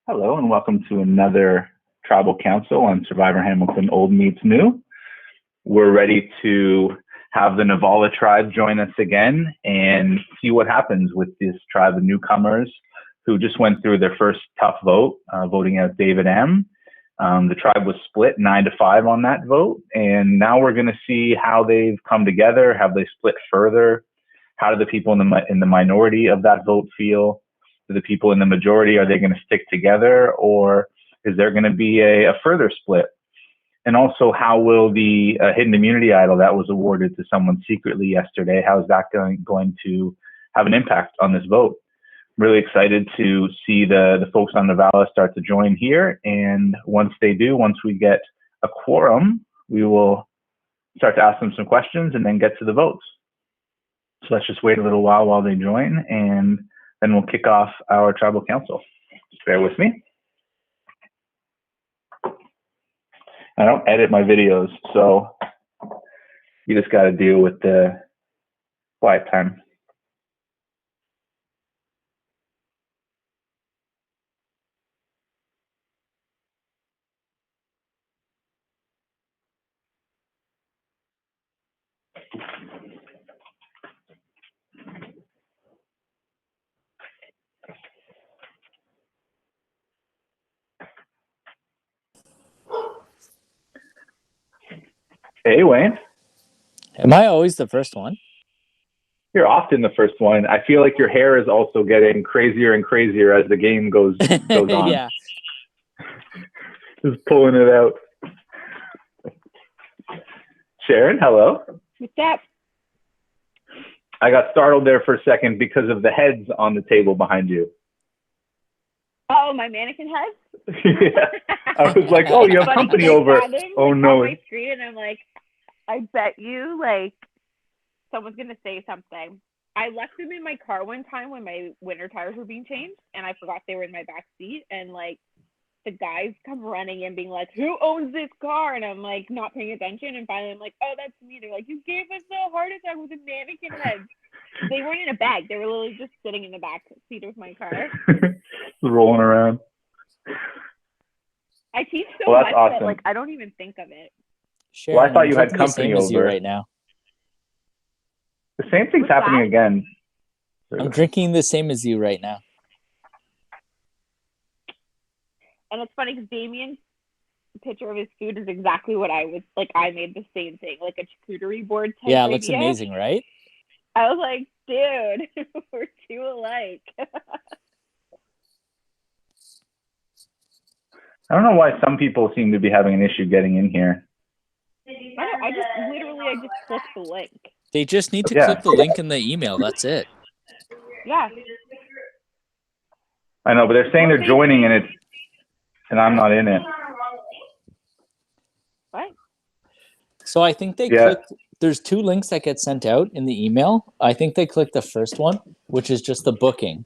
Hello and welcome to another Tribal Council on Survivor Hamilton Old Meets New. We're ready to have the Nevala Tribe join us again and see what happens with this tribe of newcomers who just went through their first tough vote, voting out David M. The tribe was split 9-5 on that vote, and now we're going to see how they've come together. Have they split further? How do the people in the minority of that vote feel? Do the people in the majority, are they going to stick together, or is there going to be a further split? And also, how will the hidden immunity idol that was awarded to someone secretly yesterday, how is that going to have an impact on this vote? I'm really excited to see the folks on Nevala start to join here. And once they do, once we get a quorum, we will start to ask them some questions and then get to the votes. So let's just wait a little while they join, and then we'll kick off our tribal council. Just bear with me. I don't edit my videos, so you just got to deal with the quiet time. Hey, Wayne. Am I always the first one? You're often the first one. I feel like your hair is also getting crazier and crazier as the game goes on. Yeah. Just pulling it out. Sharon, hello. What's up? I got startled there for a second because of the heads on the table behind you. Oh, my mannequin head? Yeah. I was like, oh, you have company over. Oh, no. On my screen, and I'm like, I bet you, someone's going to say something. I left them in my car one time when my winter tires were being changed, and I forgot they were in my back seat, and, the guys come running in being like, who owns this car? And I'm, not paying attention, and finally I'm like, oh, that's me. They're like, you gave us a heart attack with a mannequin head. They weren't in a bag. They were literally just sitting in the back seat of my car. Rolling around. I teach so much awesome. That I don't even think of it. Sharon, well, I thought you had company over you right now. The same thing's happening again. I'm drinking the same as you right now. And it's funny because Damien's picture of his food is exactly what I was I made the same thing, like a charcuterie board type. Yeah, it looks amazing, right? I was like, dude, we're too alike. I don't know why some people seem to be having an issue getting in here. I just clicked the link. They just need to click the link in the email. That's it. Yeah. I know, but they're saying they're joining and I'm not in it. What? So I think they click. There's two links that get sent out in the email. I think they click the first one, which is just the booking.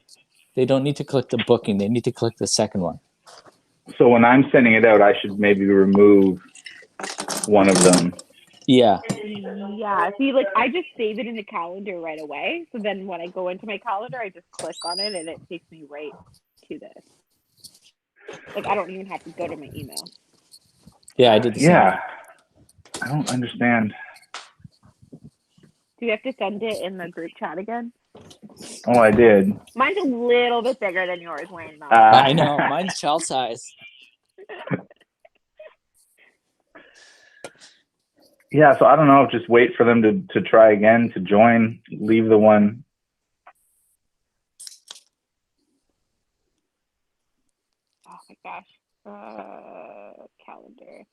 They don't need to click the booking. They need to click the second one. So when I'm sending it out, I should maybe remove one of them. Yeah. Yeah. See, I just save it in the calendar right away. So then when I go into my calendar, I just click on it and it takes me right to this. I don't even have to go to my email. Yeah, I did the same. Yeah. I don't understand. Do you have to send it in the group chat again? Oh, I did. Mine's a little bit bigger than yours, Wayne. I know. Mine's child size. Yeah, so I don't know. Just wait for them to try again, to join, leave the one. Oh, my gosh. Calendar.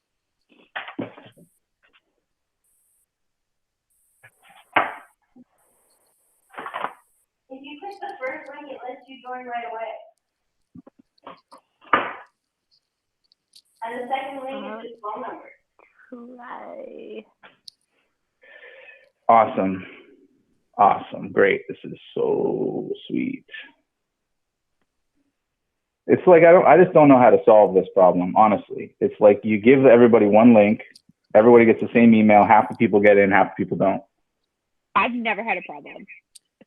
If you click the first link, it lets you join right away. And the second link is just phone number. Try. Awesome. Great. This is so sweet. It's I just don't know how to solve this problem, honestly. It's you give everybody one link, everybody gets the same email, half the people get in, half the people don't. I've never had a problem.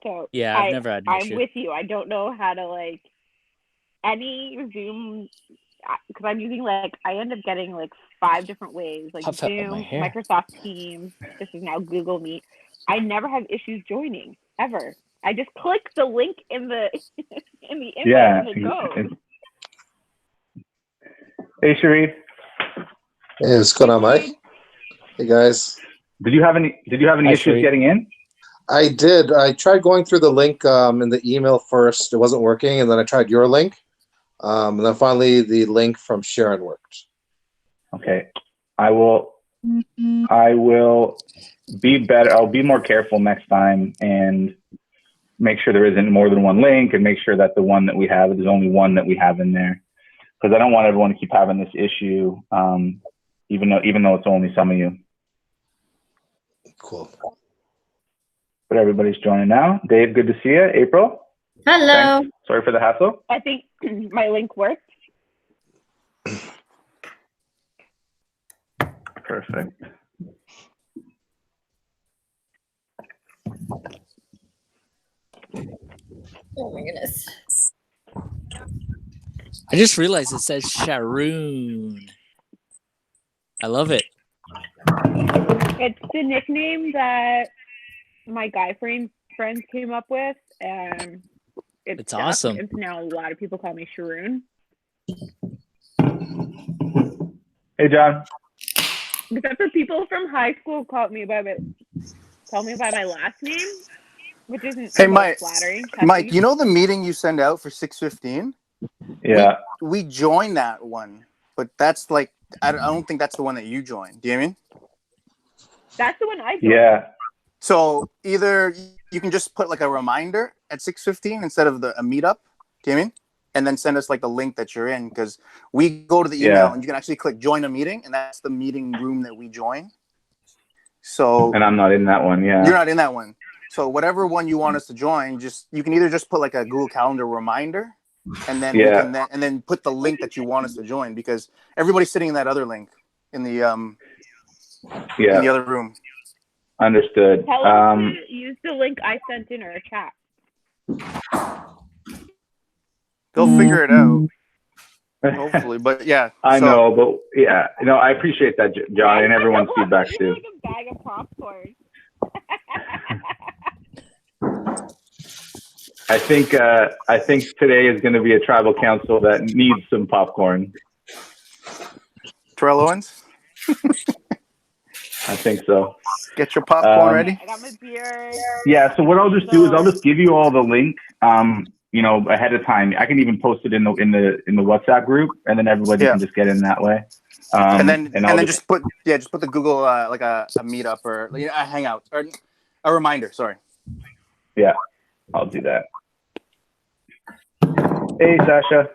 So yeah, I've never had an issue. I'm with you. I don't know how to any Zoom, because I'm using like, I end up getting like 5 different ways, like Puff out my Zoom, hair. Microsoft Teams. This is now Google Meet. I never have issues joining ever. I just click the link in the in the invite and it goes. Hey, Sharif. Hey, what's going on, Mike? Hey, guys. Did you have any Hi, issues Sharif. getting in? I did. I tried going through the link in the email first. It wasn't working, and then I tried your link. And then finally, the link from Sharon worked. Okay. I will be better. I'll be more careful next time and make sure there isn't more than one link, and make sure that the one that we have, there's only one that we have in there. Because I don't want everyone to keep having this issue, even though it's only some of you. Cool. But everybody's joining now. Dave, good to see you. April. Hello. Thanks. Sorry for the hassle. I think my link worked. Perfect. Oh my goodness. I just realized it says Sharoon. I love it. It's the nickname that my guy friends came up with, and It's awesome. And now a lot of people call me Sharoon. Hey, John. Except for people from high school call me by my last name, which isn't flattering. Mike, you know the meeting you send out for 6:15? Yeah. We joined that one, but that's like I don't think that's the one that you joined. Do you know what I mean? That's the one I joined. Yeah. So either you can just put like a reminder at 6:15 instead of a meetup. Do you know what I mean? And then send us like the link that you're in, because we go to the email and you can actually click join a meeting, and that's the meeting room that we join. So and I'm not in that one. Yeah. You're not in that one. So whatever one you want us to join, you can either just put like a Google Calendar reminder, and then we can then put the link that you want us to join, because everybody's sitting in that other link in the in the other room. Understood. Tell us to use the link I sent in our chat. They'll figure it out, hopefully. But yeah, I know, but yeah, I appreciate that, John, and everyone's feedback too. Like a bag of popcorn. I think today is going to be a tribal council that needs some popcorn. Terrell Owens? I think so. Get your popcorn ready. I got my beer. Yeah. So what I'll just do is I'll just give you all the link, ahead of time. I can even post it in the WhatsApp group, and then everybody can just get in that way. And then just put the Google like a meetup or a hangout or a reminder. Sorry. Yeah, I'll do that. Hey, Sasha.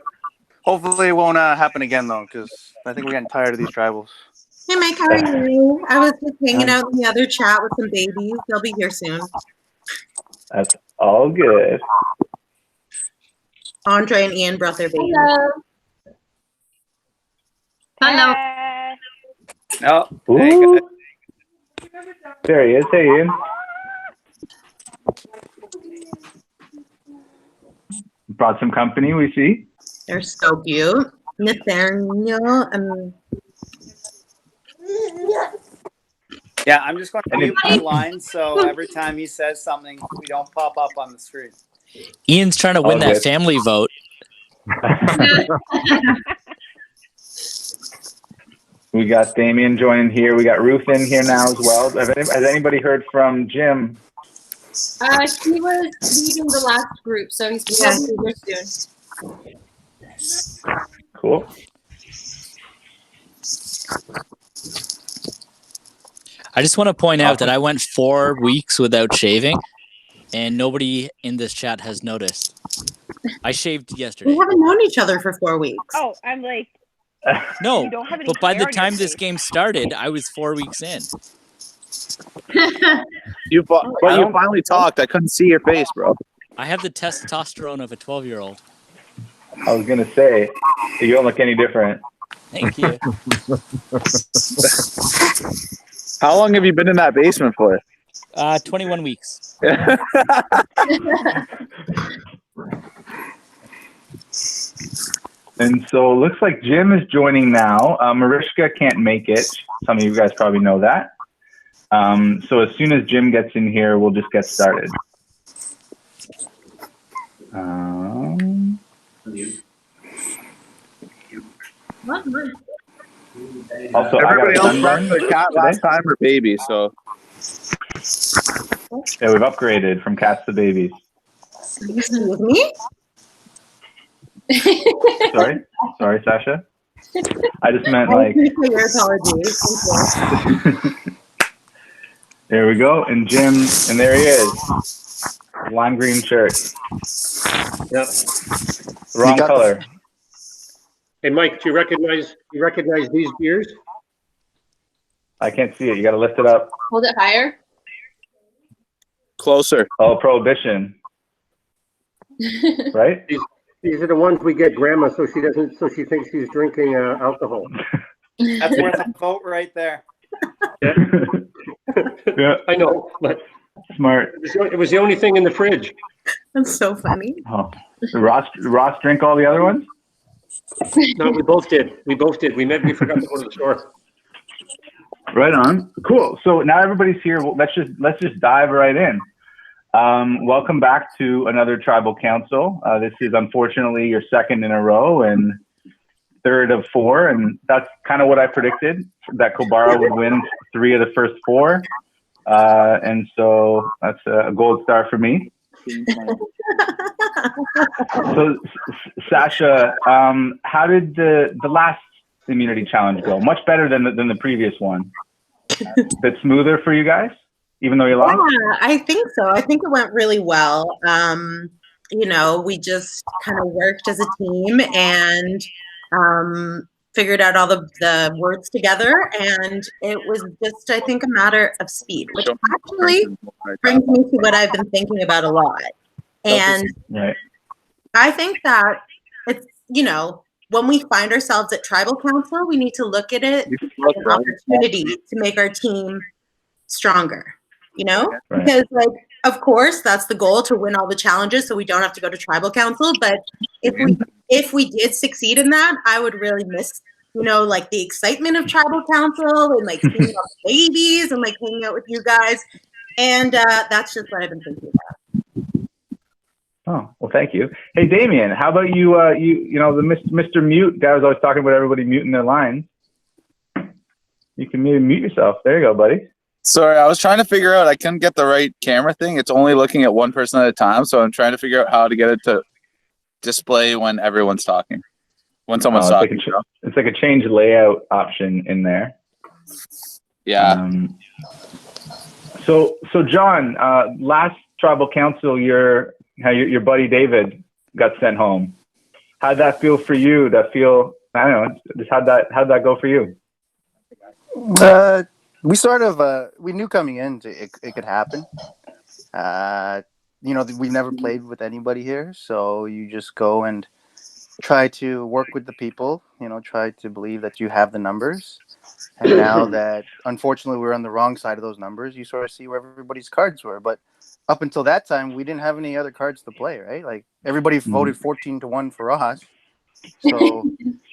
Hopefully it won't happen again though, because I think we're getting tired of these tribals. Hey Mike, how are you? I was just hanging out in the other chat with some babies. They'll be here soon. That's all good. Andre and Ian brought their babies. Hello. Oh, hey, there he is. Hey, Ian. Brought some company, we see. They're so cute. Nathaniel and yeah, I'm just going to mute my line so every time he says something, we don't pop up on the screen. Ian's trying to win that family vote. We got Damien joining here. We got Ruth in here now as well. Has anybody heard from Jim? He was leading the last group, so he's probably here soon. Cool. I just want to point out that I went 4 weeks without shaving, and nobody in this chat has noticed. I shaved yesterday. We haven't known each other for 4 weeks. Oh, I'm like, no, but by the time this game started, I was 4 weeks in. You finally talked. I couldn't see your face, bro. I have the testosterone of a 12-year-old. I was going to say, you don't look any different. Thank you. How long have you been in that basement for? 21 weeks. And so it looks like Jim is joining now. Mariska can't make it. Some of you guys probably know that. So as soon as Jim gets in here, we'll just get started. Also, everybody else got sunburn their cat last time or baby, so. Yeah, we've upgraded from cats to babies. Excuse me? Sorry, Sasha. I just meant I like. appreciate your apologies. Thank you. There we go, and Jim, and there he is, lime green shirt. Yep. Wrong color. Hey, Mike, do you recognize these beers? I can't see it. You got to lift it up. Hold it higher. Closer. Oh, Prohibition. Right? These are the ones we get Grandma so she thinks she's drinking alcohol. That's worth a vote right there. Yeah. Yeah. I know, but smart. It was the only thing in the fridge. That's so funny. Oh. Did Ross drink all the other ones? No, we both did. We forgot to go to the store. Right on. Cool. So now everybody's here. Well, let's just dive right in. Welcome back to another tribal council. This is unfortunately your second in a row and third of 4, and that's kind of what I predicted, that Kobara would win 3 of the first 4, and so that's a gold star for me. So, Sasha, how did the last immunity challenge go? Much better than the previous one. Bit smoother for you guys, even though you lost? Yeah, I think so. I think it went really well. We just kind of worked as a team and figured out all the words together, and it was just, I think, a matter of speed, which actually brings me to what I've been thinking about a lot. And I think that it's, when we find ourselves at tribal council, we need to look at it as an opportunity to make our team stronger, because of course that's the goal, to win all the challenges so we don't have to go to tribal council. But if we did succeed in that, I would really miss, the excitement of tribal council and seeing all the babies and hanging out with you guys. And that's just what I've been thinking about. Oh, well, thank you. Hey, Damien, how about you, the Mr. Mute guy was always talking about everybody muting their lines. You can maybe mute yourself. There you go, buddy. Sorry, I was trying to figure out, I couldn't get the right camera thing. It's only looking at one person at a time, so I'm trying to figure out how to get it to display when everyone's talking. When someone's talking. It's like a change layout option in there. Yeah. So John, last tribal council, your buddy David got sent home. How'd that feel for you? I don't know. Just how'd that go for you? We sort of we knew coming in it could happen. We've never played with anybody here, so you just go and try to work with the people. Try to believe that you have the numbers. And now that unfortunately we're on the wrong side of those numbers, you sort of see where everybody's cards were. But up until that time, we didn't have any other cards to play, right? Like everybody voted 14-1 for us. So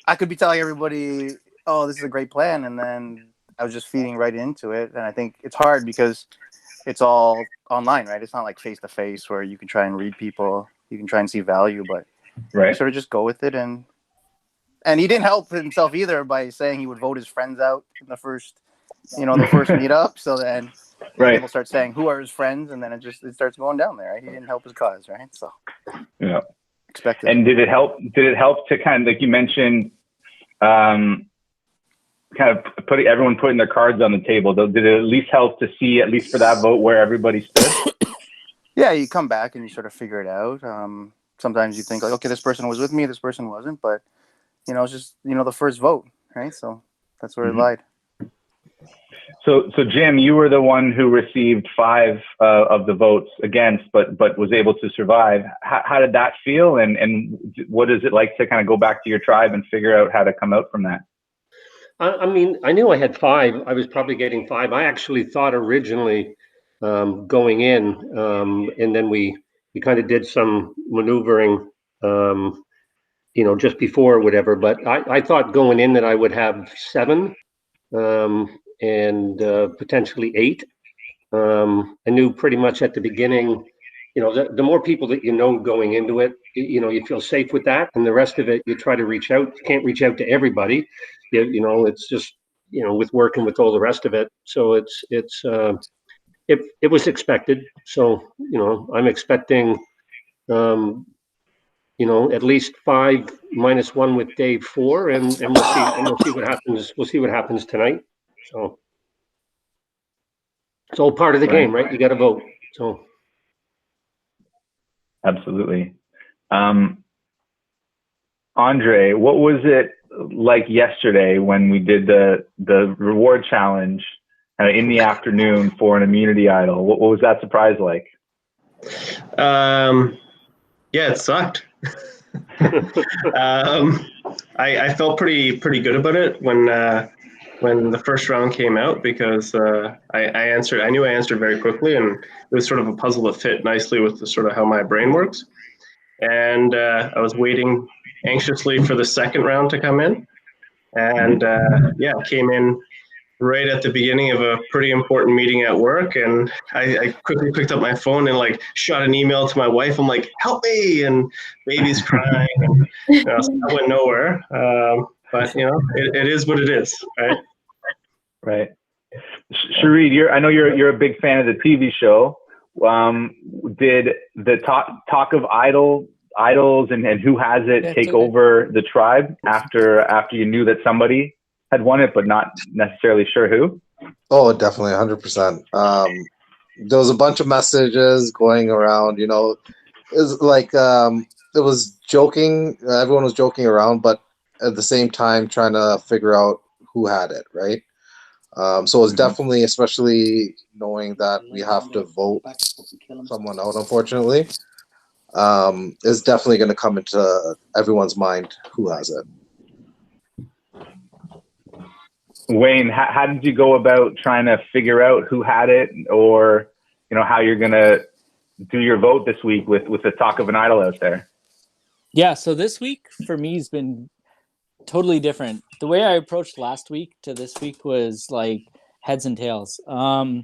I could be telling everybody, "Oh, this is a great plan," and then I was just feeding right into it. And I think it's hard because it's all online, right? It's not like face to face where you can try and read people, you can try and see value, but you sort of just go with it. And he didn't help himself either by saying he would vote his friends out in the first meetup. So then people start saying who are his friends, and then it starts going down there. Right? He didn't help his cause, right? So expected. And did it help? Did it help to kind of, like you mentioned, kind of everyone putting their cards on the table? Did it at least help to see, at least for that vote, where everybody stood? Yeah, you come back and you sort of figure it out. Sometimes you think like, okay, this person was with me, this person wasn't, but it's just the first vote, right? So that's where it lied. So Jim, you were the one who received 5 of the votes against, but was able to survive. How did that feel, and what is it like to kind of go back to your tribe and figure out how to come out from that? I mean, I knew I had 5. I was probably getting 5. I actually thought originally going in, and then we kind of did some maneuvering just before or whatever. But I thought going in that I would have 7 and potentially 8. I knew pretty much at the beginning, the more people that going into it, you feel safe with that, and the rest of it, you try to reach out. You can't reach out to everybody, it's just, with work and with all the rest of it. So it was expected. So, I'm expecting, at least 5 minus 1 with Dave 4, and we'll see what happens. We'll see what happens tonight. So it's all part of the game, right? You got to vote. So. Absolutely. Andre, what was it like yesterday when we did the reward challenge in the afternoon for an immunity idol? What was that surprise like? Yeah, it sucked. I felt pretty good about it when the first round came out, because I knew I answered very quickly, and it was sort of a puzzle that fit nicely with the sort of how my brain works. And I was waiting anxiously for the second round to come in, and it came in right at the beginning of a pretty important meeting at work, and I quickly picked up my phone and shot an email to my wife. I'm like, help me, and baby's crying, and so I went nowhere. But it is what it is, right? Right. Shareed, I know you're a big fan of the TV show. Did the talk of idols and who has it take over the tribe after you knew that somebody had won it, but not necessarily sure who? Oh, definitely, 100%. There was a bunch of messages going around. It's like it was joking. Everyone was joking around, but at the same time trying to figure out who had it, right? So it was definitely, especially knowing that we have to vote someone out, unfortunately, is definitely going to come into everyone's mind who has it. Wayne, how did you go about trying to figure out who had it, or how you're going to do your vote this week with the talk of an idol out there? Yeah, so this week for me has been totally different. The way I approached last week to this week was like heads and tails. I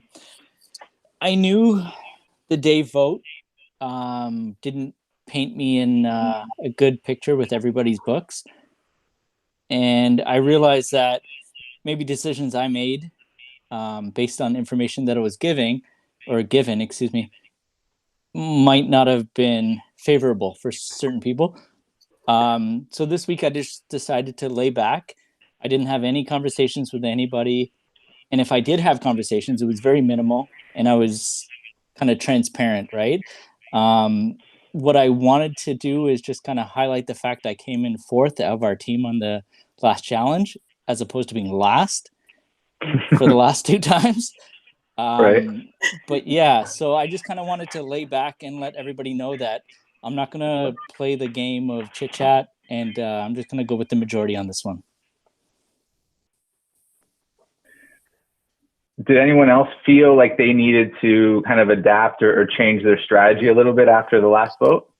knew the Dave vote didn't paint me in a good picture with everybody's books. And I realized that maybe decisions I made based on information that I was given, might not have been favorable for certain people. So this week I just decided to lay back. I didn't have any conversations with anybody. And if I did have conversations, it was very minimal, and I was kind of transparent, right? What I wanted to do is just kind of highlight the fact I came in 4th of our team on the last challenge, as opposed to being last for the last 2 times. Right. But yeah, so I just kind of wanted to lay back and let everybody know that I'm not going to play the game of chit chat, and I'm just going to go with the majority on this one. Did anyone else feel like they needed to kind of adapt or change their strategy a little bit after the last vote?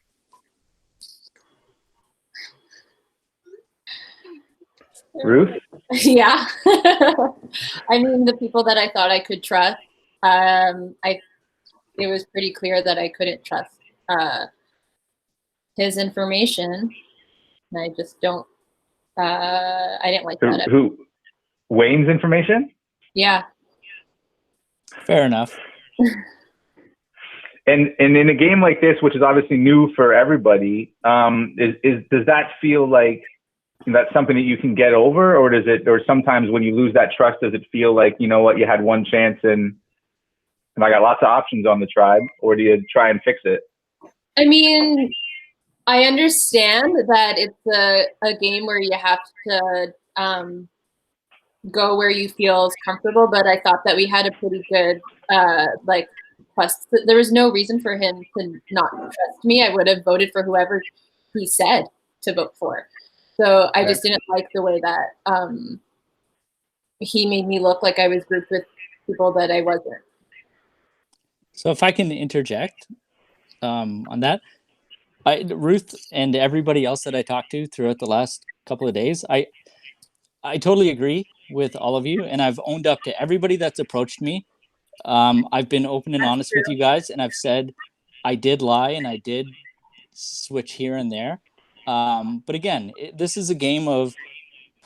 Ruth? Yeah. I mean, the people that I thought I could trust, it was pretty clear that I couldn't trust his information. And I just don't, I didn't like that. Who? Wayne's information? Yeah. Fair enough. And in a game like this, which is obviously new for everybody, does that feel like that's something that you can get over, or sometimes when you lose that trust, does it feel like, you know what, you had one chance and I got lots of options on the tribe, or do you try and fix it? I mean, I understand that it's a game where you have to go where you feel comfortable, but I thought that we had a pretty good trust. There was no reason for him to not trust me. I would have voted for whoever he said to vote for. So I just didn't like the way that he made me look like I was grouped with people that I wasn't. So if I can interject on that, Ruth and everybody else that I talked to throughout the last couple of days, I totally agree with all of you, and I've owned up to everybody that's approached me. I've been open and honest with you guys, and I've said I did lie and I did switch here and there. But again, this is a game of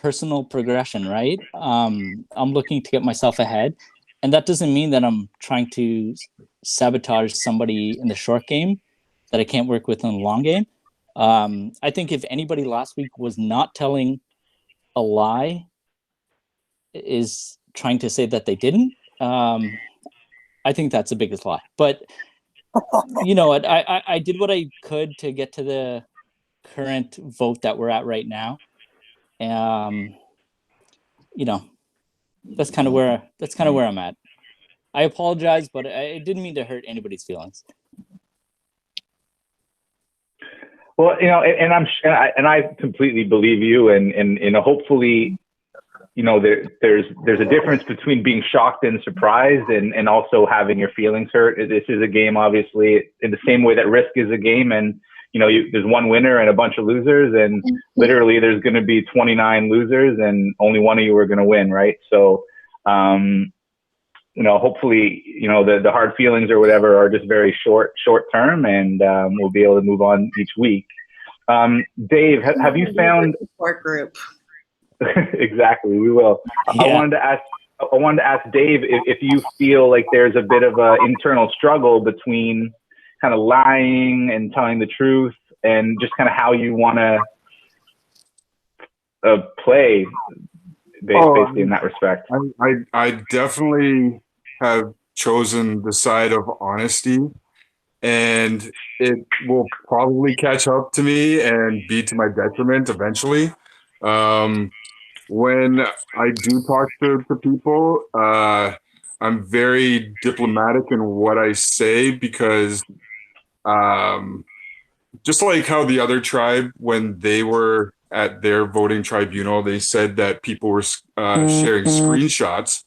personal progression, right? I'm looking to get myself ahead, and that doesn't mean that I'm trying to sabotage somebody in the short game that I can't work with in the long game. I think if anybody last week was not telling a lie, is trying to say that they didn't, I think that's the biggest lie. But you know what? I did what I could to get to the current vote that we're at right now. You know, that's kind of where I'm at. I apologize, but I didn't mean to hurt anybody's feelings. Well, you know, and I completely believe you, and you know, hopefully, you know, there's a difference between being shocked and surprised, and also having your feelings hurt. This is a game, obviously, in the same way that Risk is a game, and you know, there's one winner and a bunch of losers, and literally there's going to be 29 losers, and only one of you are going to win, right? So, you know, hopefully, you know, the hard feelings or whatever are just very short term, and we'll be able to move on each week. Dave, have you found support group? Exactly, we will. Yeah. I wanted to ask Dave if you feel like there's a bit of an internal struggle between kind of lying and telling the truth, and just kind of how you want to play basically in that respect. I definitely have chosen the side of honesty, and it will probably catch up to me and be to my detriment eventually. When I do talk to people, I'm very diplomatic in what I say, because just like how the other tribe, when they were at their voting tribunal, they said that people were sharing screenshots.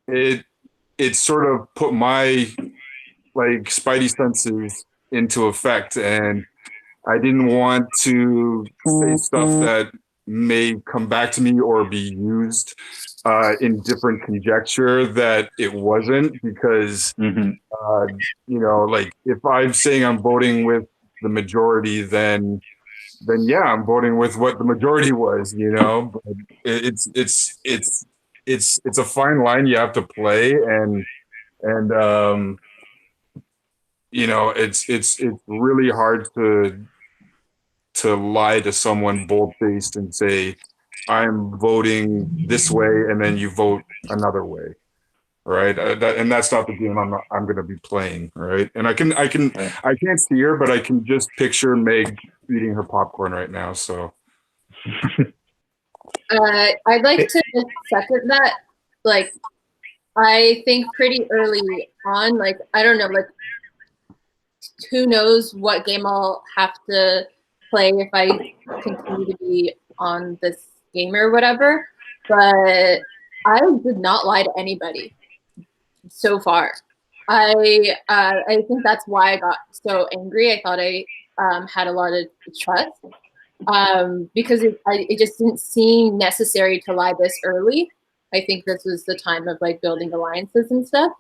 It sort of put my like spidey senses into effect, and I didn't want to say stuff that may come back to me or be used in different conjecture that it wasn't, because you know, like if I'm saying I'm voting with the majority, then yeah, I'm voting with what the majority was, you know. But it's a fine line you have to play, and you know, it's really hard to lie to someone bold-faced and say I'm voting this way, and then you vote another way, right? And that's not the game I'm going to be playing, right? And I can't see her, but I can just picture Meg eating her popcorn right now. So I'd like to second that. Like, I think pretty early on, like, I don't know, like, who knows what game I'll have to play if I continue to be on this game or whatever. But I did not lie to anybody so far. I think that's why I got so angry. I thought I had a lot of trust because it just didn't seem necessary to lie this early. I think this was the time of like building alliances and stuff.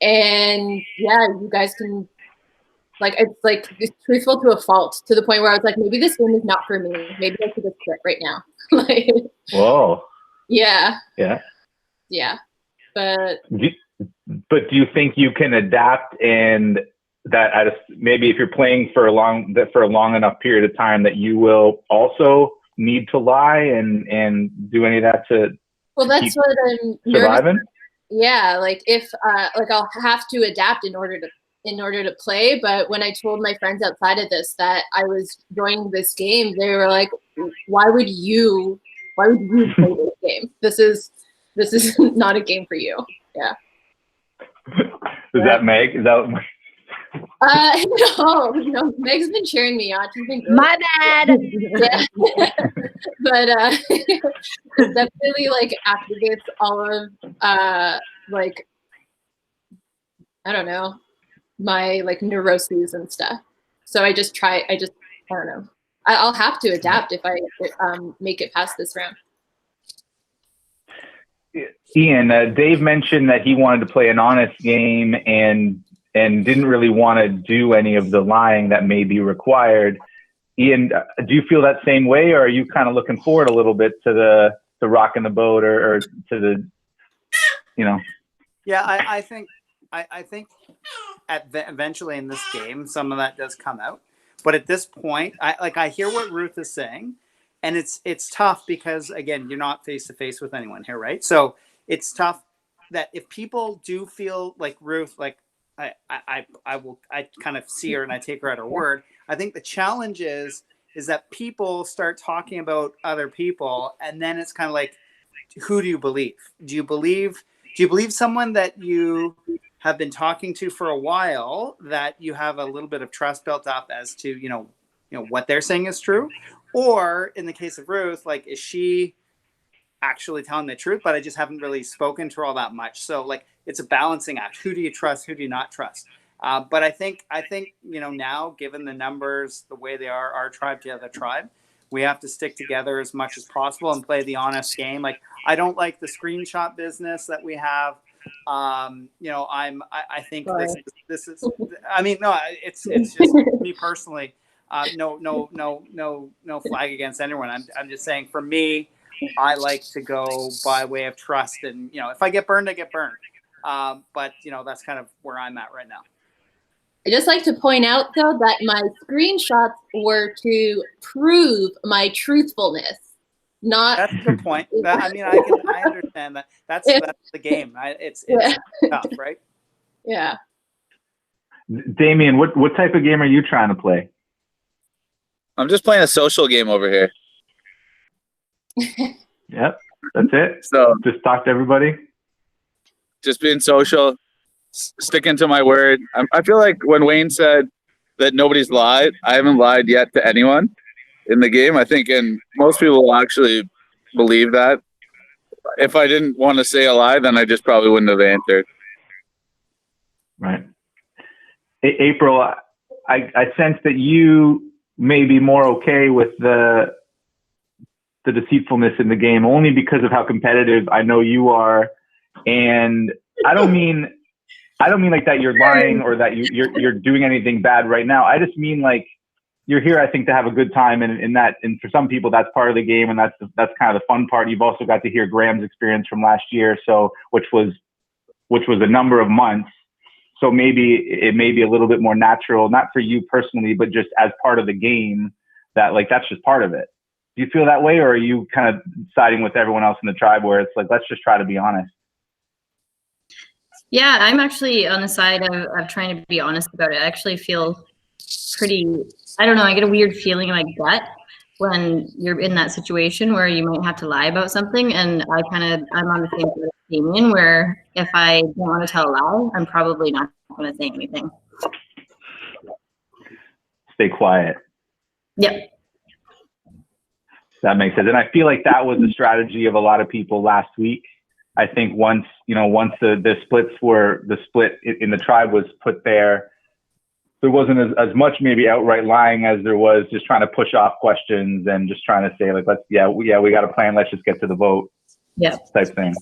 And yeah, you guys can, like, it's truthful to a fault, to the point where I was like, maybe this game is not for me. Maybe I should just quit right now. Like, whoa. Yeah. Yeah. Yeah. But do you think you can adapt, and that maybe if you're playing for a long enough period of time, that you will also need to lie and do any of that to that's what I'm surviving? Yeah, like if like I'll have to adapt in order to play. But when I told my friends outside of this that I was joining this game, they were like, why would you play this game? This is not a game for you. Yeah. Is that Meg? Is that no, Meg's been cheering me on. She's been great. My bad. Yeah. But definitely like activates all of like, I don't know, my like neuroses and stuff. So I don't know. I'll have to adapt if I make it past this round. Ian, Dave mentioned that he wanted to play an honest game and didn't really want to do any of the lying that may be required. Ian, do you feel that same way, or are you kind of looking forward a little bit to rocking the boat or to the, you know? Yeah, I think eventually in this game, some of that does come out. But at this point, I hear what Ruth is saying, and it's tough because again, you're not face to face with anyone here, right? So it's tough that if people do feel like Ruth, like I kind of see her and I take her at her word. I think the challenge is that people start talking about other people, and then it's kind of like, who do you believe? Do you believe someone that you have been talking to for a while, that you have a little bit of trust built up as to, you know, what they're saying is true? Or in the case of Ruth, like, is she actually telling the truth, but I just haven't really spoken to her all that much. So like, it's a balancing act. Who do you trust? Who do you not trust? But I think, you know, now given the numbers, the way they are, our tribe to the other tribe, we have to stick together as much as possible and play the honest game. Like, I don't like the screenshot business that we have. You know, I think this is, I mean, no, it's just me personally. No flag against anyone. I'm just saying, for me, I like to go by way of trust, and you know, if I get burned, I get burned. But you know, that's kind of where I'm at right now. I just like to point out though that my screenshots were to prove my truthfulness. Not. That's a good point. I mean, I understand that. That's the game. It's tough, right? Yeah. Damien, what type of game are you trying to play? I'm just playing a social game over here. Yep, that's it. So just talk to everybody. Just being social, sticking to my word. I feel like when Wayne said that nobody's lied, I haven't lied yet to anyone in the game. I think, and most people will actually believe that. If I didn't want to say a lie, then I just probably wouldn't have answered. Right. April, I sense that you may be more okay with the deceitfulness in the game, only because of how competitive I know you are. And I don't mean like that you're lying or that you're doing anything bad right now. I just mean like, you're here, I think, to have a good time, and for some people that's part of the game, and that's kind of the fun part. You've also got to hear Graham's experience from last year, so which was a number of months. So maybe it may be a little bit more natural, not for you personally, but just as part of the game, that like that's just part of it. Do you feel that way, or are you kind of siding with everyone else in the tribe where it's like, let's just try to be honest? Yeah, I'm actually on the side of trying to be honest about it. I actually feel pretty, I don't know, I get a weird feeling in my gut when you're in that situation where you might have to lie about something. And I'm on the same side of Damien, where if I don't want to tell a lie, I'm probably not going to say anything. Stay quiet. Yep. That makes sense. And I feel like that was the strategy of a lot of people last week. I think once the split in the tribe was put there wasn't as much maybe outright lying as there was just trying to push off questions and just trying to say like, we got a plan. Let's just get to the vote. Yeah. Type thing.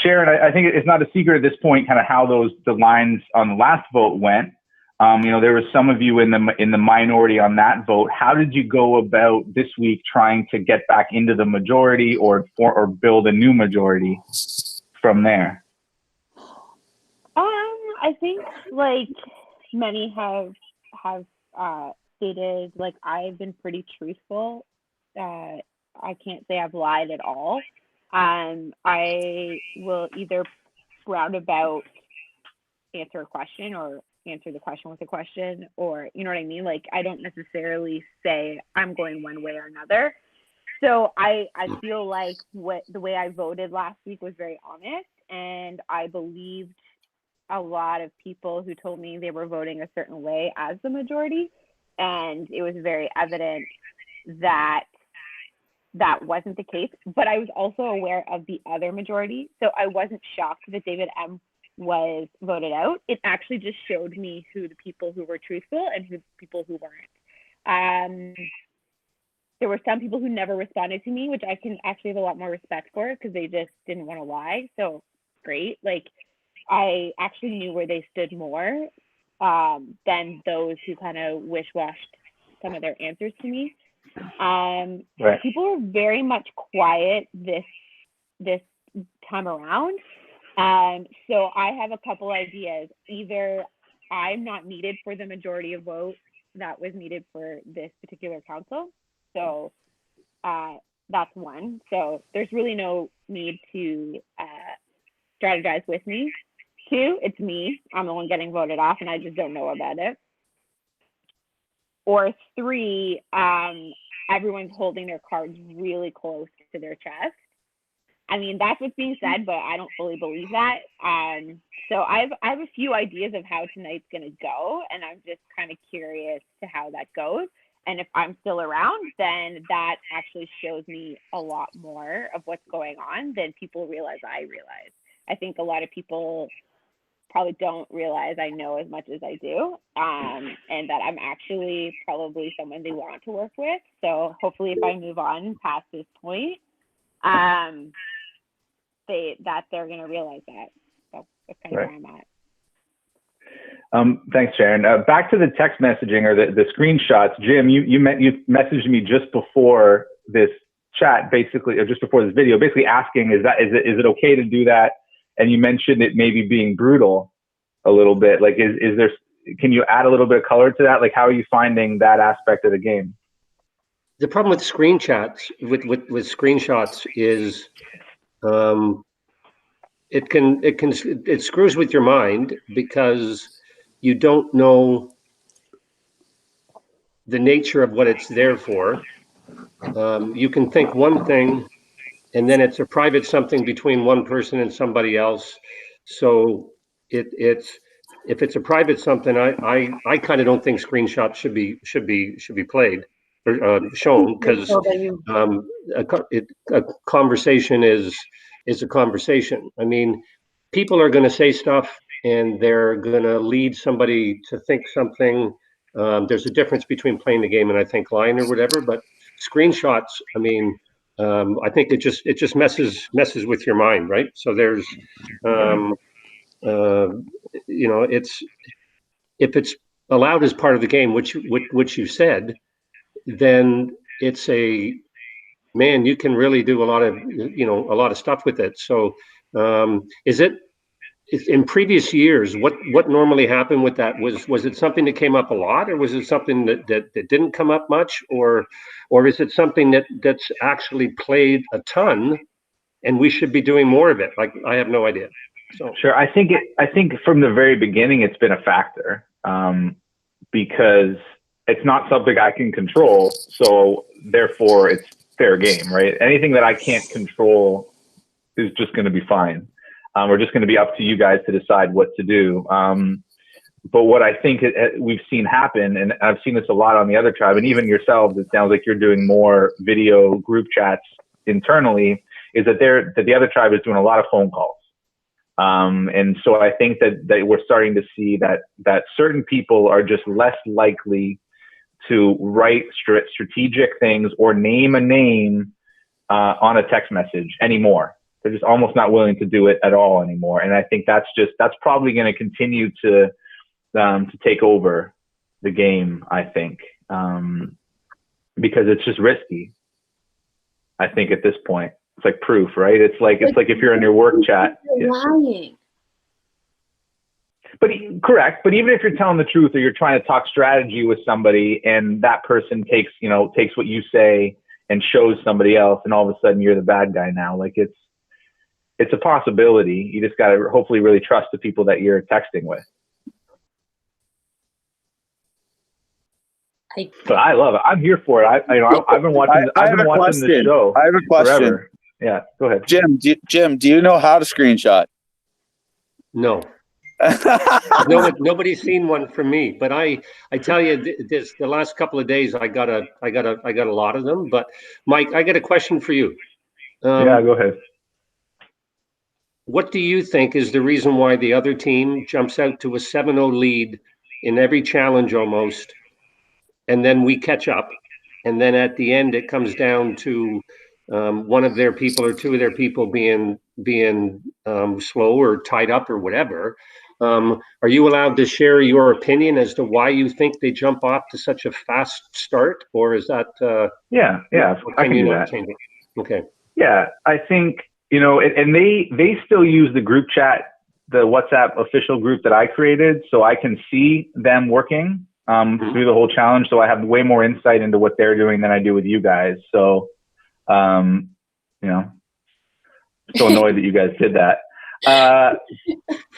Sharon, I think it's not a secret at this point, kind of how the lines on the last vote went. There was some of you in the minority on that vote. How did you go about this week trying to get back into the majority or build a new majority from there? I think like many have stated, like I've been pretty truthful. I can't say I've lied at all. I will either roundabout answer a question or answer the question with a question, or you know what I mean? Like I don't necessarily say I'm going one way or another. So I feel like the way I voted last week was very honest, and I believed a lot of people who told me they were voting a certain way as the majority, and it was very evident that that wasn't the case. But I was also aware of the other majority, so I wasn't shocked that David M was voted out, it actually just showed me who the people who were truthful and who the people who weren't. There were some people who never responded to me, which I can actually have a lot more respect for because they just didn't want to lie. So great. Like, I actually knew where they stood more than those who kind of wish-washed some of their answers to me. Right. People were very much quiet this time around. So I have a couple ideas. Either I'm not needed for the majority of vote that was needed for this particular council. So that's one. So there's really no need to strategize with me. Two, it's me. I'm the one getting voted off and I just don't know about it. Or three, everyone's holding their cards really close to their chest. I mean, that's what's being said, but I don't fully believe that. So I have a few ideas of how tonight's going to go, and I'm just kind of curious to how that goes. And if I'm still around, then that actually shows me a lot more of what's going on than people realize I realize. I think a lot of people probably don't realize I know as much as I do, and that I'm actually probably someone they want to work with. So hopefully if I move on past this point, they're going to realize that. So that's kind of where I'm at. Thanks, Sharon. Back to the text messaging or the screenshots. Jim, you messaged me just before this chat, basically, or just before this video, basically asking, is it okay to do that? And you mentioned it maybe being brutal a little bit. Like, can you add a little bit of color to that? Like, how are you finding that aspect of the game? The problem with screenshots is it screws with your mind because you don't know the nature of what it's there for. You can think one thing and then it's a private something between one person and somebody else. So if it's a private something, I kind of don't think screenshots should be played or shown, because a conversation is a conversation. I mean, people are going to say stuff and they're going to lead somebody to think something. There's a difference between playing the game and I think lying or whatever, but screenshots, I mean, I think it just messes with your mind, right? So there's, it's, if it's allowed as part of the game, which you said, then it's man, you can really do a lot of stuff with it. So in previous years, what normally happened with that was it something that came up a lot, or was it something that didn't come up much, or is it something that's actually played a ton and we should be doing more of it? Like, I have no idea. So sure, I think from the very beginning it's been a factor, because it's not something I can control, so therefore it's fair game, right? Anything that I can't control is just going to be fine. We're just going to be up to you guys to decide what to do. But what I think we've seen happen, and I've seen this a lot on the other tribe, and even yourselves, it sounds like you're doing more video group chats internally, is that the other tribe is doing a lot of phone calls. And so I think that we're starting to see that certain people are just less likely to write strategic things or name a name on a text message anymore. They're just almost not willing to do it at all anymore. And I think that's probably going to continue to take over the game, I think, because it's just risky. I think at this point, it's like proof, right? It's like if you're in your work chat. You're lying. But correct. But even if you're telling the truth or you're trying to talk strategy with somebody and that person takes what you say and shows somebody else, and all of a sudden you're the bad guy now, like it's a possibility. You just got to hopefully really trust the people that you're texting with. But I love it. I'm here for it. I've been watching. I've been watching this show. I have a question. Forever. Yeah, go ahead, Jim. Do you know how to screenshot? No. Nobody's seen one from me, but I tell you, the last couple of days I got a lot of them. But Mike, I got a question for you. Yeah, go ahead. what do you think is the reason why the other team jumps out to a 7-0 lead in every challenge almost, and then we catch up, and then at the end it comes down to one of their people or two of their people being slow or tied up or whatever? Are you allowed to share your opinion as to why you think they jump off to such a fast start, or is that yeah, I can do that. Okay. Yeah, I think, you know, and they still use the group chat, the WhatsApp official group that I created, so I can see them working through the whole challenge. So I have way more insight into what they're doing than I do with you guys. So, you know, so annoyed that you guys did that.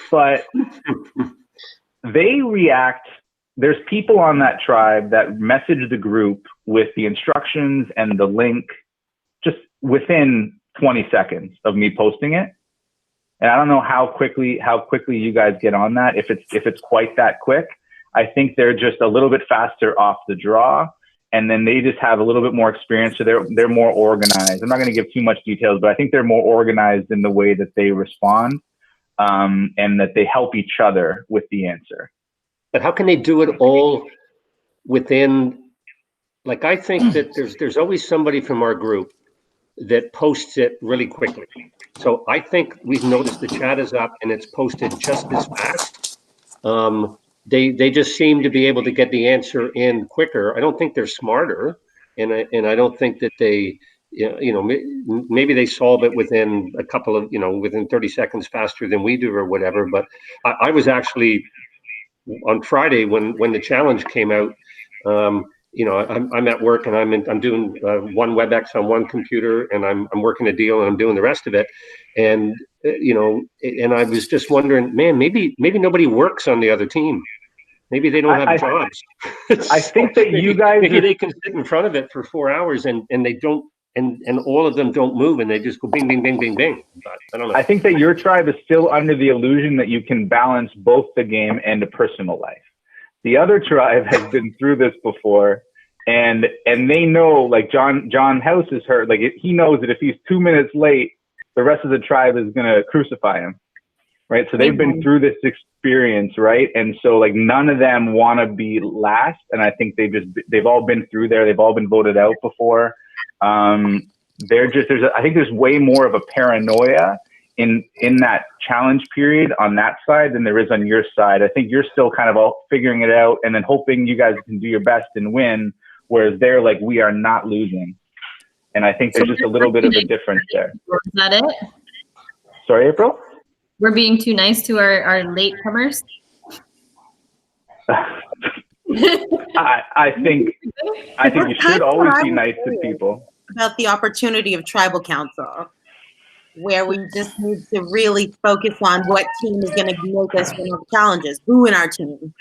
But they react. There's people on that tribe that message the group with the instructions and the link just within 20 seconds of me posting it. And I don't know how quickly you guys get on that. If it's quite that quick, I think they're just a little bit faster off the draw, and then they just have a little bit more experience, so they're more organized. I'm not going to give too much details, but I think they're more organized in the way that they respond, and that they help each other with the answer. But how can they do it all within? Like, I think that there's always somebody from our group that posts it really quickly. So I think we've noticed the chat is up and it's posted just as fast. They just seem to be able to get the answer in quicker. I don't think they're smarter, and I don't think that they, you know, maybe they solve it within a couple of, you know, within 30 seconds faster than we do or whatever. But I was actually on Friday when the challenge came out. You know, I'm at work and I'm doing one WebEx on one computer, and I'm working a deal and I'm doing the rest of it. And you know, and I was just wondering, man, maybe nobody works on the other team. Maybe they don't have jobs. I think that you guys maybe they can sit in front of it for 4 hours and they don't, and all of them don't move, and they just go bing, bing, bing, bing, bing. But I don't know. I think that your tribe is still under the illusion that you can balance both the game and a personal life. The other tribe has been through this before, and they know, like John House is hurt. Like, he knows that if he's 2 minutes late, the rest of the tribe is going to crucify him, right? So they've been through this experience, right? And so, like, none of them want to be last, and I think they've all been through there. They've all been voted out before. I think there's way more of a paranoia in that challenge period on that side than there is on your side. I think you're still kind of all figuring it out and then hoping you guys can do your best and win, whereas they're like, we are not losing. And I think there's just a little bit of a difference there. Is that it? Sorry, April? We're being too nice to our latecomers? I think you should always be nice to people. About the opportunity of tribal council, where we just need to really focus on what team is going to make us win the challenges. Who in our team?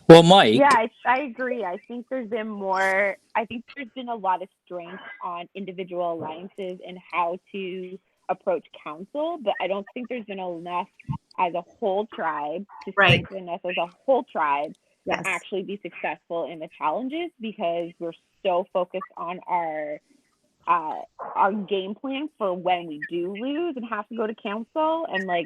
Well, Mike. Yeah, I agree. I think there's been a lot of strength on individual alliances and how to approach council, but I don't think there's been enough as a whole tribe to strengthen us as a whole tribe to actually be successful in the challenges, because we're so focused on our game plan for when we do lose and have to go to council, and like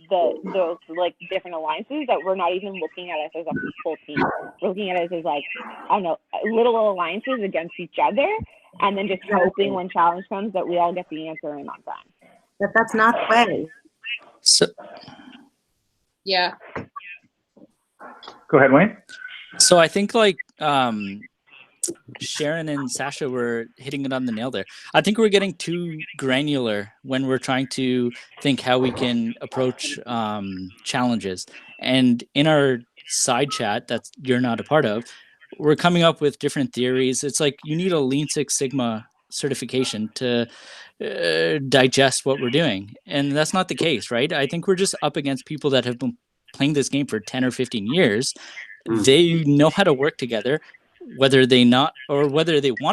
those like different alliances, that we're not even looking at us as a full team. We're looking at us as, like, I don't know, little alliances against each other, and then just hoping when challenge comes that we all get the answer in on time. But that's not the way. So, yeah. Go ahead, Wayne. So I think, like, Sharon and Sasha were hitting it on the nail there. I think we're getting too granular when we're trying to think how we can approach challenges. And in our side chat that you're not a part of, we're coming up with different theories. It's like you need a Lean Six Sigma certification to digest what we're doing. And that's not the case, right? I think we're just up against people that have been playing this game for 10 or 15 years. They know how to work together. Whether they want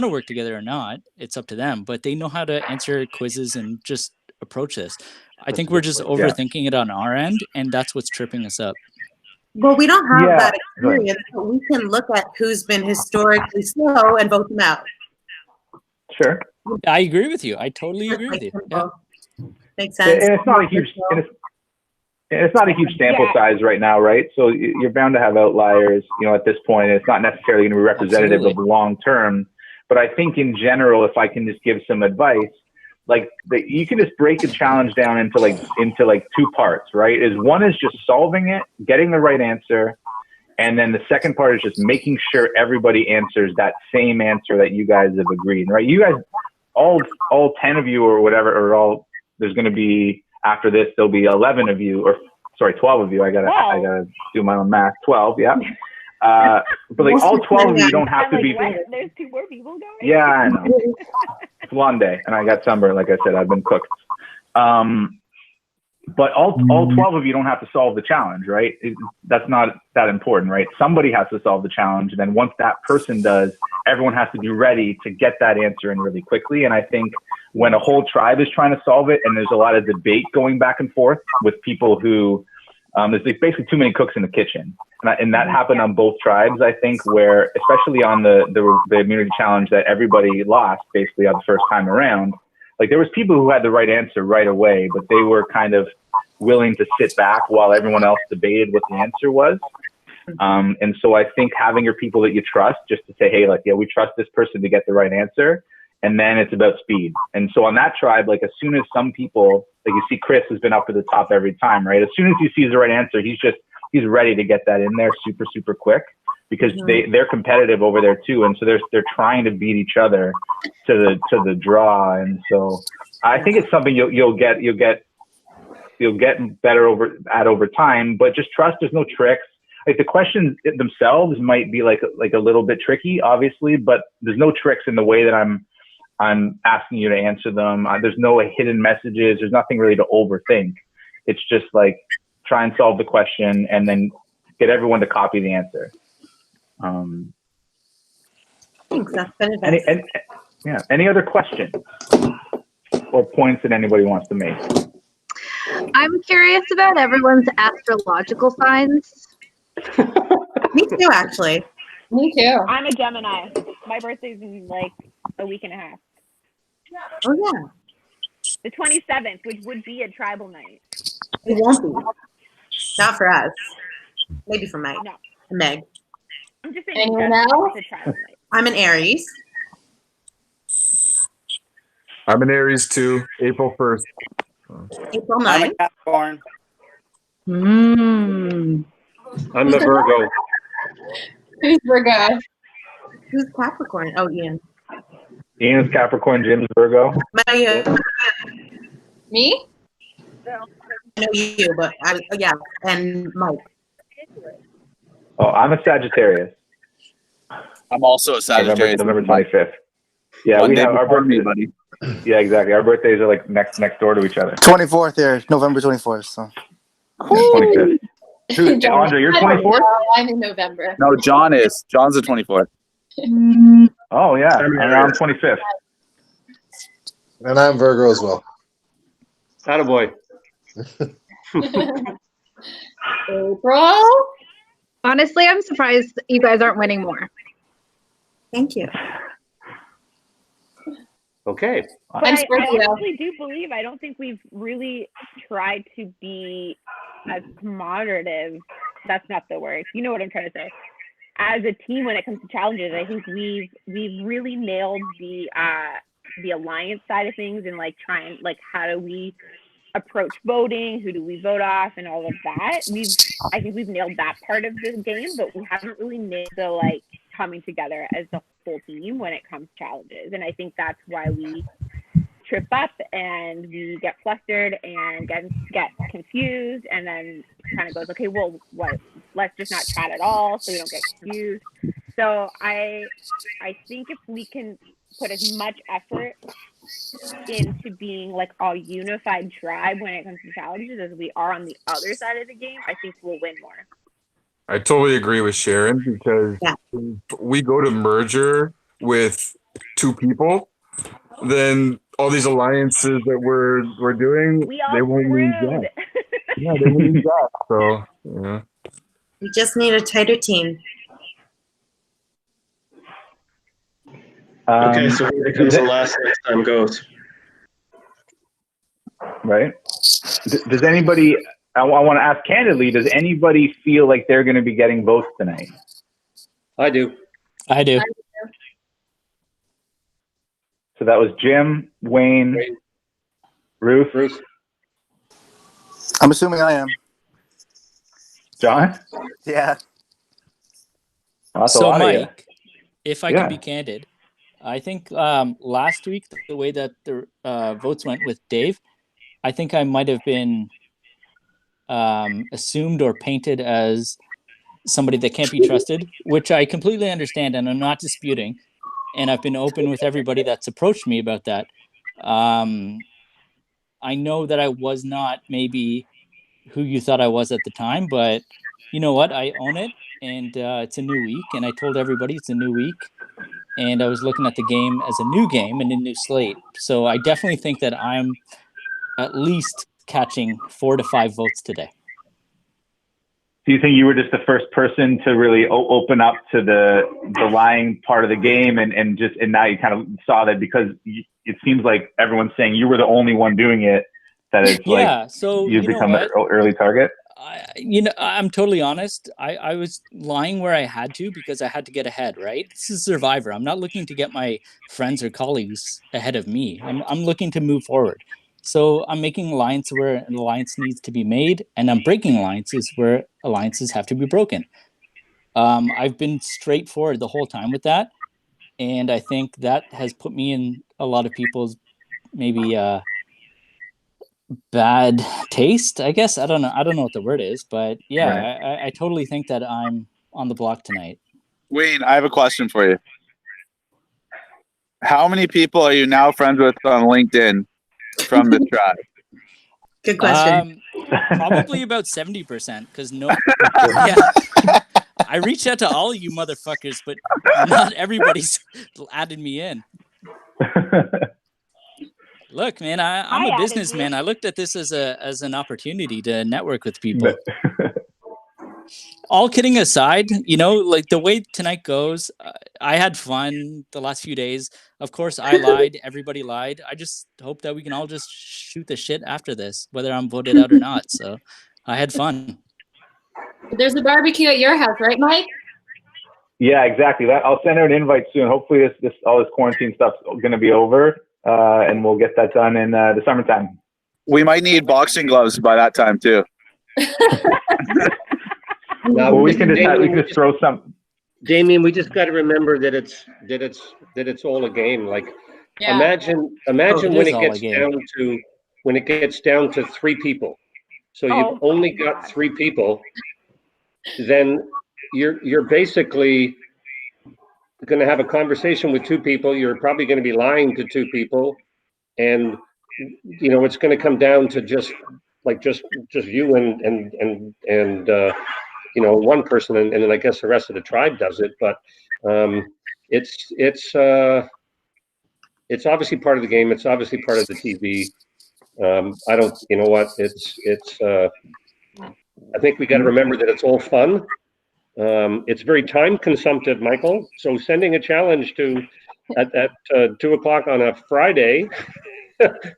to work together or not, it's up to them. But they know how to answer quizzes and just approach this. I think we're just overthinking it on our end, and that's what's tripping us up. Well, we don't have that experience, but we can look at who's been historically slow and vote them out. Sure. I agree with you. I totally agree with you. Yeah. Makes sense. And it's not a huge, it's not a huge sample size right now, right? So you're bound to have outliers, at this point. It's not necessarily going to be representative of long term. But I think in general, if I can just give some advice, you can just break a challenge down into two parts, right? One is just solving it, getting the right answer. And then the second part is just making sure everybody answers that same answer that you guys have agreed, right? You guys, all 10 of you or whatever, there's going to be, after this, there'll be 11 of you, 12 of you. I gotta do my own math. 12, yeah. But all 12 of you don't have to be. There's 2 more people going. Yeah, I know. It's a long day, and I got sunburn. Like I said, I've been cooked. But all 12 of you don't have to solve the challenge, right? That's not that important, right? Somebody has to solve the challenge. And then once that person does, everyone has to be ready to get that answer in really quickly. And I think when a whole tribe is trying to solve it and there's a lot of debate going back and forth with people who, there's basically too many cooks in the kitchen. And that happened on both tribes, I think, where especially on the immunity challenge that everybody lost basically on the first time around, there was people who had the right answer right away, but they were kind of willing to sit back while everyone else debated what the answer was. And so I think having your people that you trust just to say, hey, we trust this person to get the right answer. And then it's about speed. And so on that tribe, as soon as some people, you see Chris has been up at the top every time, right? As soon as he sees the right answer, he's ready to get that in there super, super quick because they're competitive over there too. And so they're trying to beat each other to the draw. And so I think it's something you'll get better over time, but just trust there's no tricks. The questions themselves might be like a little bit tricky, obviously, but there's no tricks in the way that I'm asking you to answer them. There's no hidden messages. There's nothing really to overthink. It's just try and solve the question and then get everyone to copy the answer. Thanks. That's been advice. Any other questions or points that anybody wants to make? I'm curious about everyone's astrological signs. Me too, actually. Me too. I'm a Gemini. My birthday's in a week and a half. Oh yeah. The 27th, which would be a tribal night. It won't be. Not for us. Maybe for Mike. No. Meg. I'm just saying. Anyone else? It's a tribal night. I'm an Aries. I'm an Aries too. April 1st. April 9th. I'm a Capricorn. I'm a Virgo. Who's Virgo? Who's Capricorn? Oh, Ian. Ian is Capricorn, Jim's Virgo. Me? I know you, but and Mike. Oh, I'm a Sagittarius. I'm also a Sagittarius. November 25th. Yeah, we have our birthdays, buddy. Yeah, exactly. Our birthdays are next door to each other. 24th here, November 24th. So. 25th. Andre, you're 24th? I'm in November. No, John's the 24th. Oh yeah, I'm 25th. And I'm Virgo as well. Attaboy. April? Honestly, I'm surprised you guys aren't winning more. Thank you. Okay. But I honestly do believe I don't think we've really tried to be as commoderative. That's not the word. You know what I'm trying to say. As a team, when it comes to challenges, I think we've really nailed the alliance side of things and trying how do we approach voting, who do we vote off, and all of that. I think we've nailed that part of the game, but we haven't really nailed the coming together as a whole team when it comes to challenges. And I think that's why we trip up and we get flustered and get confused, and then kind of goes, okay, well, let's just not chat at all so we don't get confused. So I think if we can put as much effort into being a unified tribe when it comes to challenges as we are on the other side of the game, I think we'll win more. I totally agree with Sharon because if we go to merger with 2 people, then all these alliances that we're doing, they won't mean jack. Yeah, they won't mean jack. So yeah. We just need a tighter team. Okay, so who becomes the last next time goes? right? Does anybody? I want to ask candidly. Does anybody feel like they're going to be getting votes tonight? I do. I do. So that was Jim, Wayne, Ruth. I'm assuming I am. John? Yeah. That's a So, lot of you. Mike, if I Yeah. can be candid, I think last week, the way that the votes went with Dave, I think I might have been assumed or painted as somebody that can't be trusted, which I completely understand and I'm not disputing. And I've been open with everybody that's approached me about that. I know that I was not maybe who you thought I was at the time, but you know what? I own it, and it's a new week, and I told everybody it's a new week, and I was looking at the game as a new game and a new slate. So I definitely think that I'm at least catching 4 to 5 votes today. Do you think you were just the first person to really open up to the lying part of the game, and now you kind of saw that because it seems like everyone's saying you were the only one doing it, that it's so you've become an early target? I'm totally honest. I was lying where I had to because I had to get ahead, right? This is Survivor. I'm not looking to get my friends or colleagues ahead of me. I'm looking to move forward. So I'm making alliance where an alliance needs to be made, and I'm breaking alliances where alliances have to be broken. I've been straightforward the whole time with that, and I think that has put me in a lot of people's maybe bad taste, I guess. I don't know what the word is, but yeah, right. I totally think that I'm on the block tonight. Wayne, I have a question for you. How many people are you now friends with on LinkedIn from the tribe? Good question. Probably about 70%, because I reached out to all of you motherfuckers, but not everybody's added me in. Look, man, I'm a businessman. I looked at this as an opportunity to network with people. All kidding aside, like the way tonight goes, I had fun the last few days. Of course, I lied. Everybody lied. I just hope that we can all just shoot the shit after this, whether I'm voted out or not. So I had fun. There's a barbecue at your house, right, Mike? Yeah, exactly. I'll send her an invite soon. Hopefully all this quarantine stuff's going to be over, and we'll get that done in the summertime. We might need boxing gloves by that time too. No, we can just throw some. Damien, we just got to remember that it's all a game. Like, imagine when it gets down to 3 people. So you've only got 3 people. Then you're basically going to have a conversation with 2 people. You're probably going to be lying to 2 people, and it's going to come down to just you and one person, and then I guess the rest of the tribe does it. But it's obviously part of the game. It's obviously part of the TV. I don't, you know what? I think we got to remember that it's all fun. It's very time consumptive, Michael. So sending a challenge at 2:00 on a Friday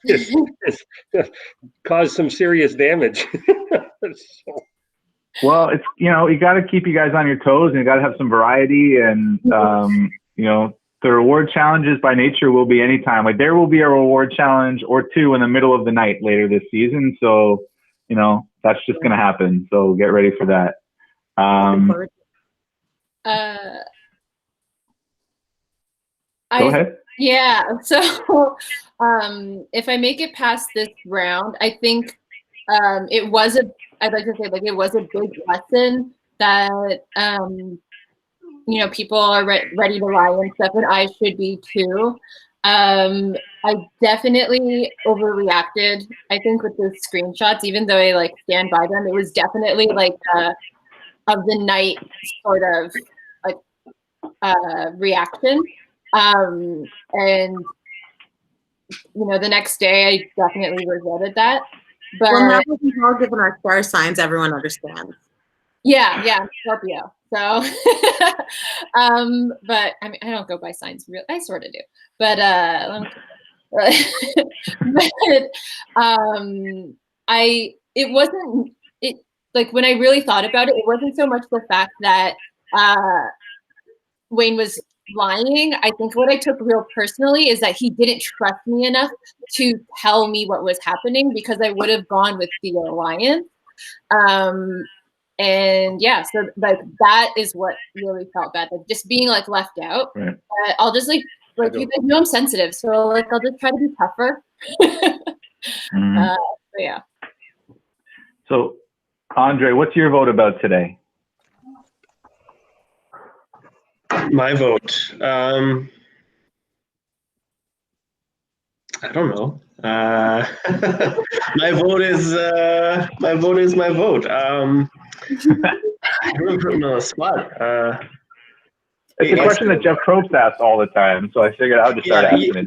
is caused some serious damage. Well, it's you got to keep you guys on your toes, and you got to have some variety, and the reward challenges by nature will be anytime. Like, there will be a reward challenge or 2 in the middle of the night later this season. So that's just going to happen. So get ready for that. Go ahead. Yeah. So if I make it past this round, I think I'd like to say, like, it was a big lesson that people are ready to lie and stuff, and I should be too. I definitely overreacted, I think, with the screenshots, even though I stand by them. It was definitely of the night sort of reaction. And the next day I definitely regretted that. But now that we've all given our star signs, everyone understands. Yeah, Scorpio. So, but I mean, I don't go by signs. I sort of do. But it wasn't it like when I really thought about it, it wasn't so much the fact that Wayne was lying. I think what I took real personally is that he didn't trust me enough to tell me what was happening, because I would have gone with the alliance. And yeah, so like that is what really felt bad, like just being like left out. Right. I'll just like you guys know I'm sensitive, so like I'll just try to be tougher. Mhm. But yeah. So, Andre, what's your vote about today? My vote. I don't know. My vote is my vote is my vote. I really put him on the spot. It's a question that Jeff Probst asks all the time, so I figured I'll just start asking it.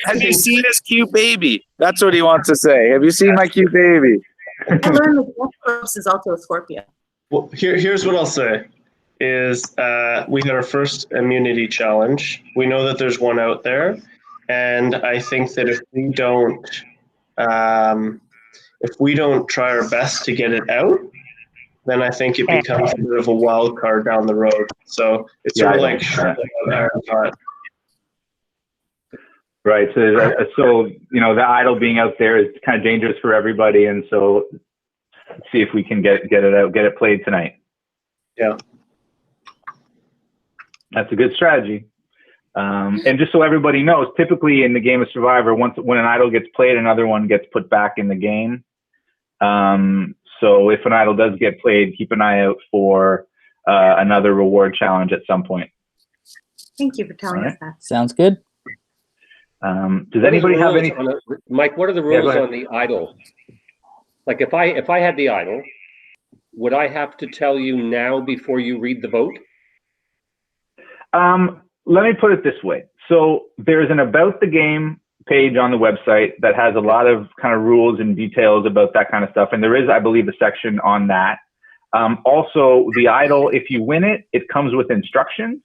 Have you seen his cute baby? That's what he wants to say. Have you seen my cute baby? I learned that Jeff Probst is also a Scorpio. Well, here's what I'll say. Is we had our first immunity challenge. We know that there's one out there, and I think that if we don't try our best to get it out, then I think it becomes a bit of a wild card down the road. So it's sort of like iron hot. Right. So you know, the idol being out there is kind of dangerous for everybody, and so let's see if we can get it out, get it played tonight. Yeah. That's a good strategy. And just so everybody knows, typically in the game of Survivor, when an idol gets played, another one gets put back in the game. So if an idol does get played, keep an eye out for another reward challenge at some point. Thank you for telling us that. Sounds good. Does anybody have any? Mike, what are the rules on the idol? Like if I had the idol, would I have to tell you now before you read the vote? Let me put it this way. So there's an about the game page on the website that has a lot of kind of rules and details about that kind of stuff. And there is, I believe, a section on that. Also, the idol, if you win it, it comes with instructions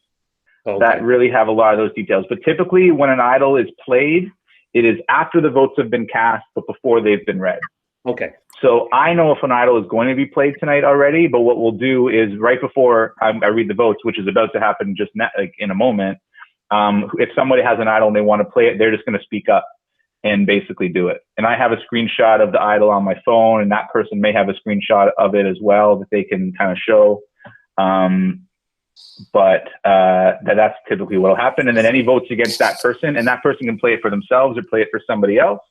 that really have a lot of those details. But typically when an idol is played, it is after the votes have been cast, but before they've been read. Okay. So I know if an idol is going to be played tonight already, but what we'll do is right before I read the votes, which is about to happen just like in a moment, if somebody has an idol and they want to play it, they're just going to speak up and basically do it. And I have a screenshot of the idol on my phone, and that person may have a screenshot of it as well that they can kind of show. But that's typically what will happen. And then any votes against that person, and that person can play it for themselves or play it for somebody else.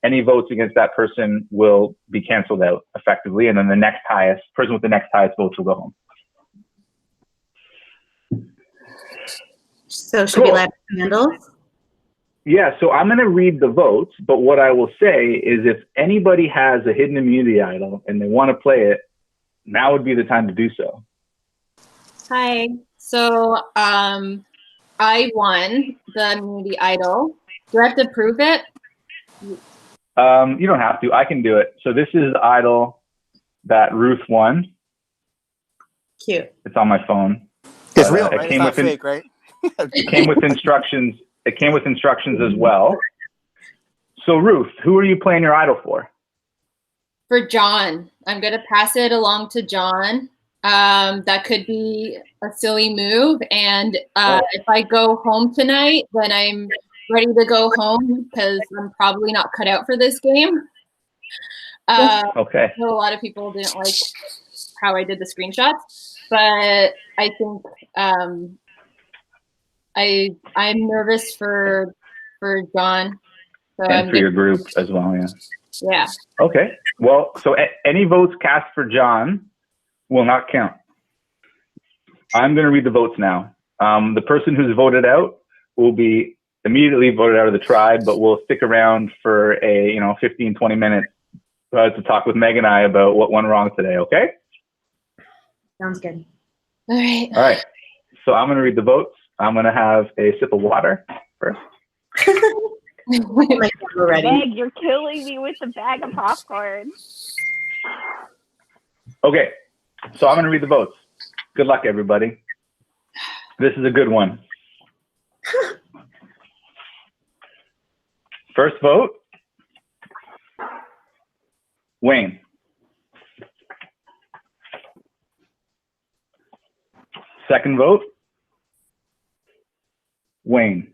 Any votes against that person will be canceled out effectively, and then the next highest person with the next highest votes will go home. So should we let candles? Yeah, so I'm going to read the votes, but what I will say is if anybody has a hidden immunity idol and they want to play it, now would be the time to do so. Hi. So I won the immunity idol. Do I have to prove it? You don't have to. I can do it. So this is the idol that Ruth won. Cute. It's on my phone. It's real, right? It's not fake, right? It came with instructions. It came with instructions as well. So Ruth, who are you playing your idol for? For John. I'm going to pass it along to John. That could be a silly move. And if I go home tonight, then I'm ready to go home because I'm probably not cut out for this game. Okay. I know a lot of people didn't like how I did the screenshots, but I think I'm nervous for John. So And for your group as well, yeah. Yeah. Okay. Well, so any votes cast for John will not count. I'm going to read the votes now. The person who's voted out will be immediately voted out of the tribe, but we'll stick around for a 15, 20 minutes to talk with Meg and I about what went wrong today, okay? Sounds good. All right. All right. So I'm going to read the votes. I'm going to have a sip of water first. Meg, you're killing me with the bag of popcorn. Okay. So I'm going to read the votes. Good luck, everybody. This is a good one. First vote, Wayne. Second vote, Wayne.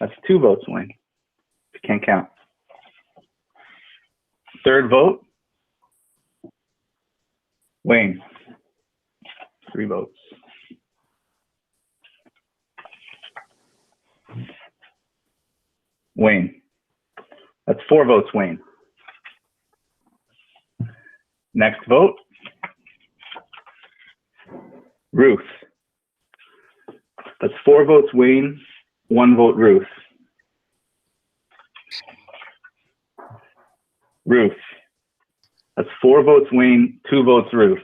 That's 2 votes, Wayne. You can't count. Third vote, Wayne. 3 votes. Wayne. That's 4 votes, Wayne. Next vote, Ruth. That's 4 votes, Wayne. 1 vote, Ruth. Ruth. That's 4 votes, Wayne. 2 votes, Ruth.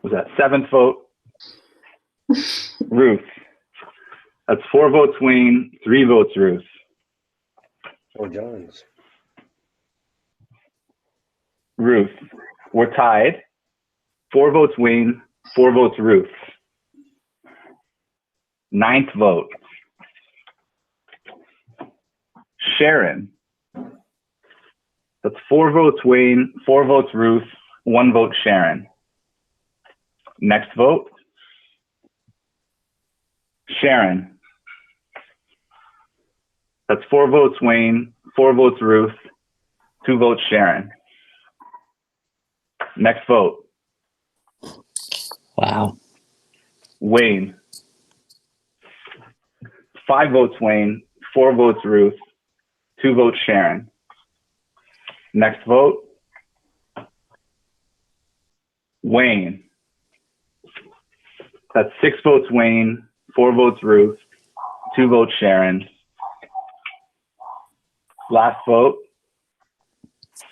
Was that 7th vote? Ruth. That's 4 votes, Wayne. 3 votes, Ruth. Oh, John's. Ruth. We're tied. 4 votes, Wayne. 4 votes, Ruth. 9th vote, Sharon. That's 4 votes, Wayne. 4 votes, Ruth. 1 vote, Sharon. Next vote, Sharon. That's 4 votes, Wayne. 4 votes, Ruth. 2 votes, Sharon. Next vote. Wow. Wayne. 5 votes, Wayne. 4 votes, Ruth. 2 votes, Sharon. Next vote. Wayne. That's 6 votes, Wayne. 4 votes, Ruth. 2 votes, Sharon. Last vote.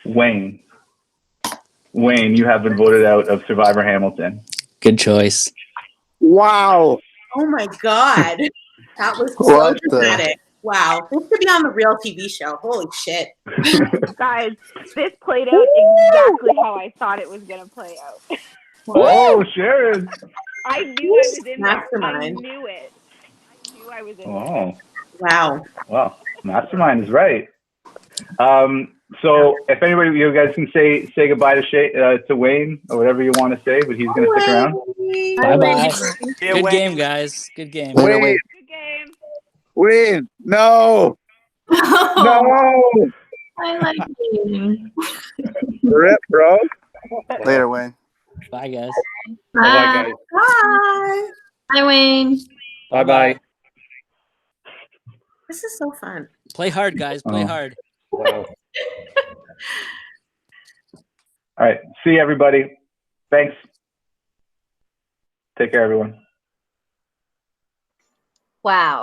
Wayne. Wayne, you have been voted out of Survivor Hamilton. Good choice. Wow. Oh my God. That was so What the- dramatic. Wow. This could be on the real TV show. Holy shit. Guys, this played out exactly how I thought it was going to play out. Oh, Sharon. I knew I was in there. I Mastermind. knew it. I knew I was in there. Oh, Wow. well, Mastermind is right. So if anybody, you guys can say goodbye to Wayne or whatever you want to say, but he's going to stick around. Bye bye. Yeah, Good Wayne. game, guys. Good game. Wayne. Good game. Wayne. No. Oh, No. I like you. Rip, bro. Later, Wayne. Bye, guys. Bye, guys. Bye. Bye, Wayne. Bye-bye. This is so fun. Play hard, guys. Play Oh. hard. Wow. All right. See you, everybody. Thanks. Take care, everyone. Wow.